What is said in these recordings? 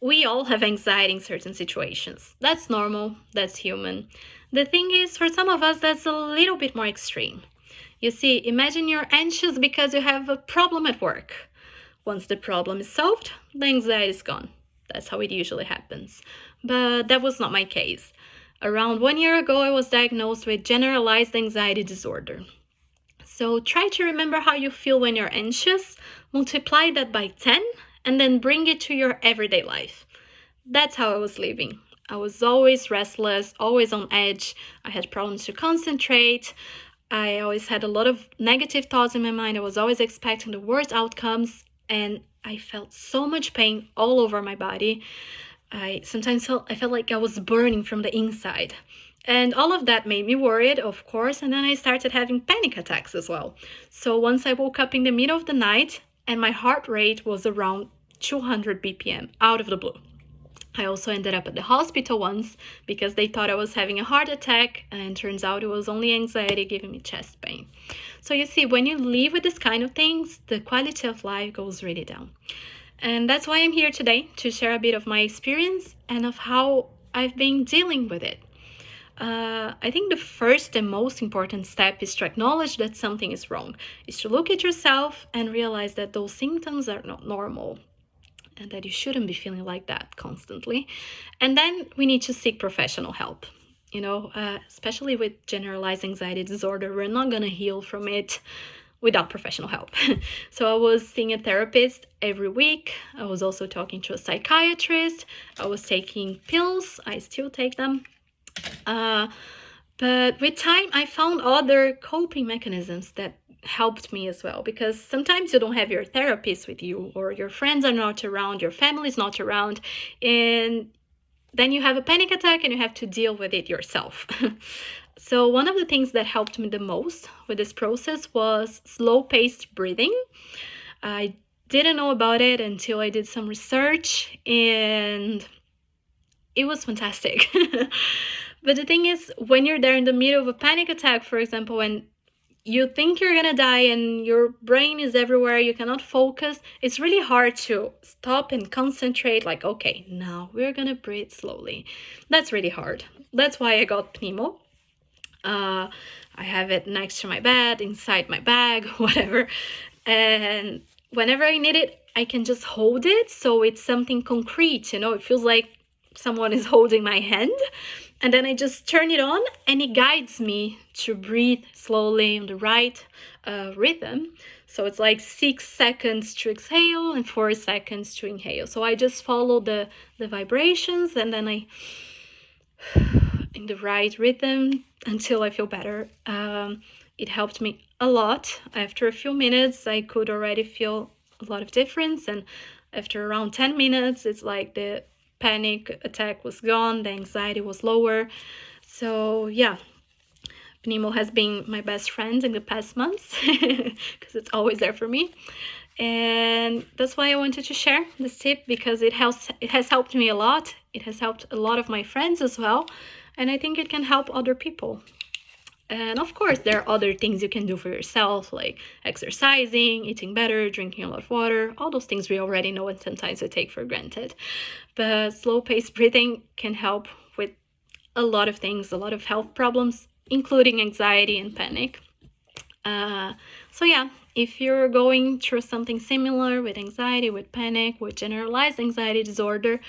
We all have anxiety in certain situations. That's normal, that's human. The thing is, for some of us, that's a little bit more extreme. You see, imagine you're anxious because you have a problem at work. Once the problem is solved, the anxiety is gone. That's how it usually happens. But that was not my case. Around 1 year ago, I was diagnosed with generalized anxiety disorder. So try to remember how you feel when you're anxious, multiply that by 10, and then bring it to your everyday life. That's how I was living. I was always restless, always on edge. I had problems to concentrate. I always had a lot of negative thoughts in my mind. I was always expecting the worst outcomes, and I felt so much pain all over my body. I sometimes felt like I was burning from the inside. And all of that made me worried, of course, and then I started having panic attacks as well. So once I woke up in the middle of the night and my heart rate was around 200 BPM out of the blue. I also ended up at the hospital once because they thought I was having a heart attack, and turns out it was only anxiety giving me chest pain. So you see, when you live with this kind of things, the quality of life goes really down. And that's why I'm here today, to share a bit of my experience and of how I've been dealing with it. I think the first and most important step is to acknowledge that something is wrong, is to look at yourself and realize that those symptoms are not normal and that you shouldn't be feeling like that constantly. And then we need to seek professional help. Especially with generalized anxiety disorder, we're not going to heal from it without professional help. So I was seeing a therapist every week. I was also talking to a psychiatrist. I was taking pills. I still take them. But with time, I found other coping mechanisms that helped me as well, because sometimes you don't have your therapist with you, or your friends are not around, your family's not around, and then you have a panic attack and you have to deal with it yourself. So one of the things that helped me the most with this process was slow-paced breathing. I didn't know about it until I did some research, and it was fantastic. But the thing is, when you're there in the middle of a panic attack, for example, when you think you're gonna die and your brain is everywhere, you cannot focus, it's really hard to stop and concentrate, like, okay, now we're gonna breathe slowly. That's really hard. That's why I got Pneumo. I have it next to my bed, inside my bag, whatever. And whenever I need it, I can just hold it. So it's something concrete, it feels like someone is holding my hand. And then I just turn it on and it guides me to breathe slowly on the right rhythm. So it's like 6 seconds to exhale and 4 seconds to inhale. So I just follow the vibrations, and then I in the right rhythm until I feel better. It helped me a lot. After a few minutes, I could already feel a lot of difference. And after around 10 minutes, it's like the panic attack was gone, the anxiety was lower. So yeah, Pneumo has been my best friend in the past months because it's always there for me. And that's why I wanted to share this tip, because it has helped me a lot. It has helped a lot of my friends as well, and I think it can help other people. And of course, there are other things you can do for yourself, like exercising, eating better, drinking a lot of water. All those things we already know and sometimes we take for granted. But slow-paced breathing can help with a lot of things, a lot of health problems, including anxiety and panic. So yeah, if you're going through something similar with anxiety, with panic, with generalized anxiety disorder,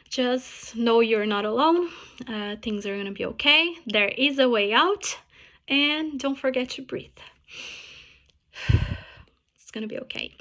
just know you're not alone. Things are going to be okay. There is a way out. And don't forget to breathe. It's going to be okay.